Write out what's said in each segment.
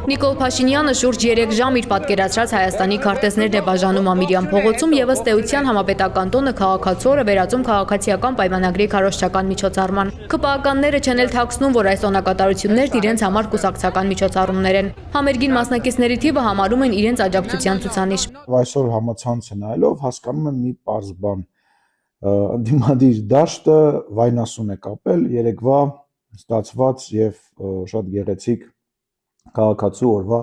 Նիկոլ Փաշինյանը շուրջ 3 ժամ իր պատկերացրած Հայաստանի քարտեզներն է բաժանում Ամիրյան փողոցում եւ ըստ էության համապետական տոնը քաղաքացու օրը վերածում քաղաքացիական պայմանագրի քարոզչական միջոցառման։ ԿՊԱ-ականները չեն էլ թաքցնում, որ այս տոնակատարություններն իրենց համար կուսակցական միջոցառումներ են։ Համերգին մասնակիցների թիվը համարում են իրենց աջակցության ցուցանիշ։ Այսօր համացանցը նայելով հասկանում եմ մի պարզ բան։ Ընդդիմադիր դաշտը վայնասուն է կապել երեկվա ստացված եւ շատ գեղեցիկ քաղաքացու օրվա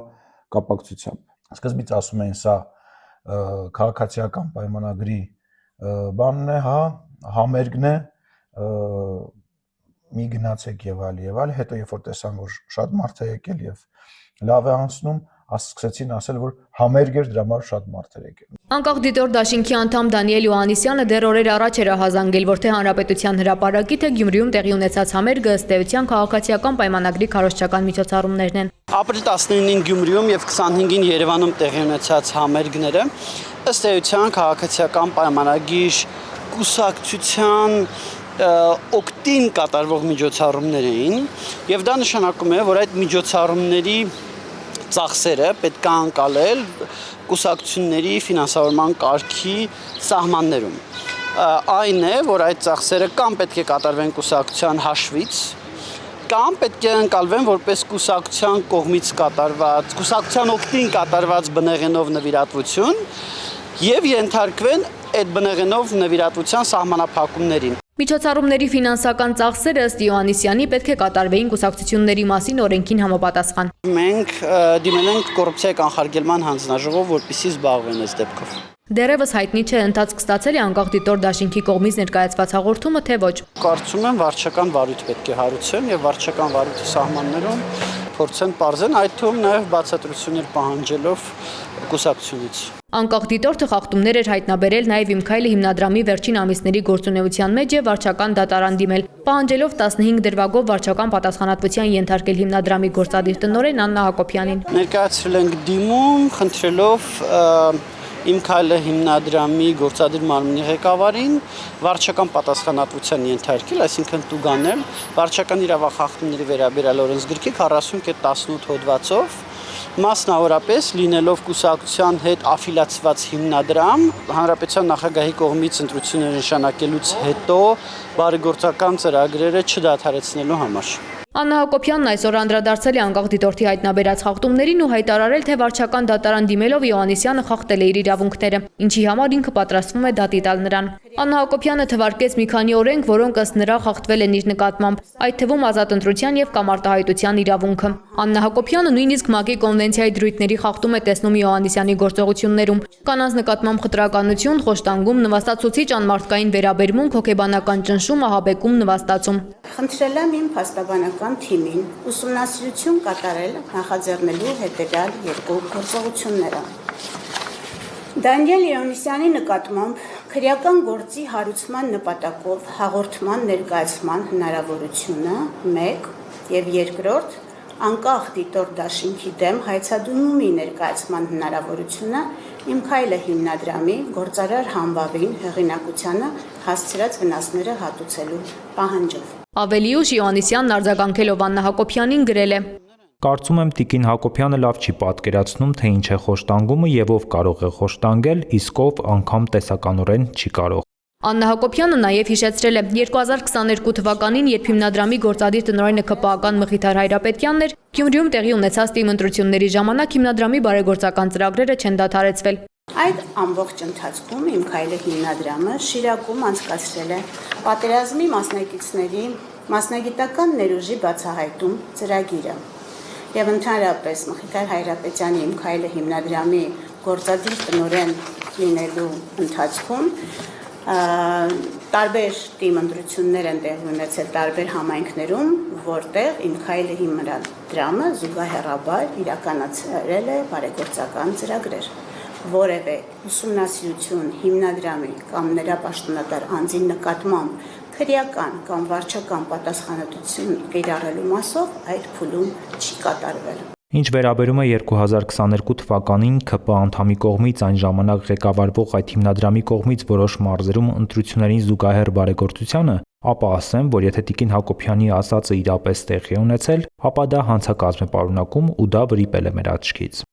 կապակցությամբ։ Սկզբից ասում էին սա քաղաքացիական պայմանագրի բանն է, հա, համերգն է, մի գնացեք եւ այլ, հետո երբ որ տեսան, որ շատ մարդ է եկել եւ լավ է անցնում, սկսեցին ասել, որ համերգ էր, դրա համար շատ մարդ էր եկել։ Անկախ դիտոր դաշինքի անդամ Դանիել Յոհաննիսյանը դեռ օրեր առաջ էր ահազանգել, որ թե Հանրապետության հրապարակի, թե Գյումրիում տեղի ունեցած համերգը ըստ էության քաղաքացիական պայմանագրի քարոզչական միջոցառումներն են։ Ապրիլ 19-ին Գյումրիում եւ 25-ին Երևանում տեղի ունեցած համերգները ըստ էության քաղաքացիական պայմանագիր կուսակցության օկտին կատարվող միջոցառումներ էին եւ դա նշանակում է, որ այդ միջոցառումների ծախսերը պետք է անկալել կուսակցությունների ֆինանսավորման կարգի սահմաններում։ Այն է, որ այդ ծախսերը կամ պետք է կատարվեն կուսակցության հաշվից, կամ պետք է ընկալվեն որպես կուսակցության կողմից կատարված, կուսակցության օգտին կատարված բնեղենով նվիրատվություն եւ ենթարկվեն այդ բնեղենով նվիրատվության սահմանափակումներին։ Միջոցառումների ֆինանսական ծախսերը ըստ Յոհաննիսյանի պետք է կատարվեին կուսակցությունների մասին օրենքին համապատասխան։ Մենք դիմել ենք կոռուպցիայի կանխարգելման հանձնաժողով, որպեսզի զբաղվեն այս դեպքով։ Դեռևս հայտնի չէ ընթացք ստացել է անկախ դիտոր դաշինքի կողմից ներկայացված հաղորդումը, թե ոչ։ Կարծում եմ վարչական վարույթ պետք է հարուցեն եւ վարչական վարույթի սահմաններում փորձեն պարզեն, այդ թվում նաեւ բացատրություններ պահանջելով կուսակցությունից։ Անկախ դիտորդը խախտումներ էր հայտնաբերել նաև Իմ քայլը հիմնադրամի վերջին ամիսների գործունեության մեջ եւ վարչական դատարան դիմել, պահանջելով 15 դրվագով վարչական պատասխանատվության ենթարկել հիմնադրամի գործադիր տնօրեն Աննա Հակոբյանին։ Ներկայացրել ենք դիմում, խնդրելով Իմ քայլը հիմնադրամի գործադիր մարմնի ղեկավարին վարչական պատասխանատվության ենթարկել, այսինքն տուգանել վարչական իրավախախտումների վերաբերյալ օրենսգրքի 40.18 հոդվածով, մասնավորապես լինելով կուսակցության հետ աֆիլիացված հիմնադրամ, հանրապետության նախագահի կողմից ընտրություններ նշանակելուց հետո բարեգործական ծրագրերը չդադարեցնելու համար։ Աննա Հակոբյանն այսօր անդրադարձել է անկախ դիտորդի հայտնաբերած խախտումներին ու հայտարարել, թե վարչական դատարան դիմելով Յոհաննիսյանը խախտել է իր իրավունքները, ինչի համար ինքը պատրաստվում է դատի տալ նրան։ Աննա Հակոբյանը թվարկեց մի քանի օրենք, որոնք ըստ նրա խախտվել են իր նկատմամբ, այդ թվում ազատ ընտրության եւ կամ արտահայտության իրավունքը։ Աննա Հակոբյանը նույնիսկ ՄԱԿ-ի կոնվենցիայի դրույթների խախտում է տեսնում Յոհաննիսյանի գործողություններում։ Կանանց նկատմամբ խտրականություն, խոշտանգում, նվաստացուցիչ անմարդկային վերաբերմունք, հոգեբանական ճնշում, ահաբեկում, նվաստացում։ Խնդրել եմ իմ փաստաբանական թիմին ուսումնասիրություն կատարել նախաձեռնելու հետևյալ երկու գործողությունները։ Դանիել Յոհաննիսյանի նկատմամբ քրեական գործի հարուցման նպատակով հաղորդման ներկայացման հնարավորությունը 1 եւ երկրորդ անկախ դիտոր դաշինքի դեմ հայցադումի ներկայացման հնարավորությունը Իմ քայլը հիմնադրամի գործարար համբավին հեղինակությանը հասցրած վնասները հատուցելու պահանջով։ Ավելի ուշ Յոհաննիսյանն արձագանքելով Աննա Հակոբյանին գրել է. Կարծում եմ տիկին Հակոբյանը լավ չի պատկերացնում, թե ինչ է խոշտանգումը եւ ով կարող է խոշտանգել, իսկ ով անգամ տեսականորեն չի կարող։ Աննա Հակոբյանը նաև հիշեցրել է 2022 թվականին, երբ հիմնադրամի գործադիր տնօրենը ԿՊԱ-ական Մխիթար Հայրապետյանն էր, Գյումրիում տեղի ունեցած թիմ ընտրությունների ժամանակ հիմնադրամի բարեգործական ծրագրերը չեն դադարեցվել։ Այդ ամբողջ ընթացքում Իմ քայլը հիմնադրամը Շիրակում անցկացրել է պատերազմի մասնակիցների մասնագիտական ներուժի բացահայտում ծրագիրը եւ ընդհանրապես Մխիթար Հայրապետյանի Իմ քայլը հիմնադրամի գործադիր տնօրեն լինելու ընթացքում տարբեր թիմ ընտրություններ են տեղի ունեցել տարբեր համայնքներում, որտեղ Իմ քայլը հիմնադրամը զուգահեռաբար իրականացրել է բարեգործական ծրագրեր։ Որևէ ուսումնասիրություն հիմնադրամի կամ նրա պաշտոնատար անձի նկատմամբ քրեական կամ վարչական պատասխանատվություն կիրառելու մասով այդ փուլում չի կատարվել։ Ինչ վերաբերում է 2022 թվականին ՔՊ անդամի կողմից այն ժամանակ ղեկավարվող այդ հիմնադրամի կողմից որոշ մարզերում ընտրություններին զուգահեռ բարեգործությանը, ապա ասեմ, որ եթե Տիկին Հակոբյանի ասածը իրապես տեղի է ունեցել, ապա դա հանցակազմ է պարունակում ու դա վրիպել է մեր աչքից։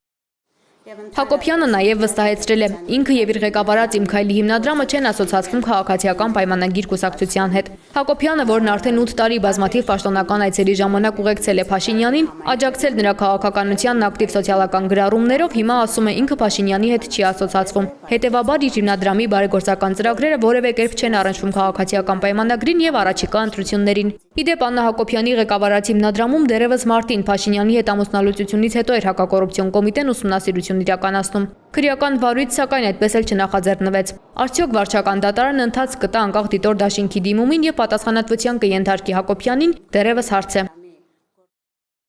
Հակոբյանը նաև վստահեցրել է, ինքը եւ իր ղեկավարած Իմ Քայլի հիմնադրամը չեն ասոցացվում քաղաքացիական պայմանագիր կուսակցության հետ։ Հակոբյանը, որն արդեն 8 տարի բազմաթիվ պաշտոնական այցերի ժամանակ ուղեկցել է Փաշինյանին, աջակցել նրա քաղաքականությանն ակտիվ սոցիալական գրառումներով, հիմա ասում է ինքը Փաշինյանի հետ չի ասոցացվում։ Հետևաբար իր հիմնադրամի բարեգործական ծրագրերը որևէ կերպ չեն առնչվում քաղաքացիական պայմանագրին եւ առաջիկա ընտրություններին։ Իդեպ Աննա Հակոբյանի ղեկավարած հիմնադրամում դեռևս մարտին Փաշինյանի հետ ամուսնալուծությունից հետո էր հակակոռուպցիոն կոմիտեն ուսումնասիրություն իրականացնում։ Քրեական վարույց սակայն այդպես էլ չնախաձեռնվեց։ Արդյոք վարչական դատարանը ընթացք կտա անկախ դիտոր դաշինքի դիմումին եւ պատասխանատվության կենթարկի Հակոբյանին, դեռևս հարց է։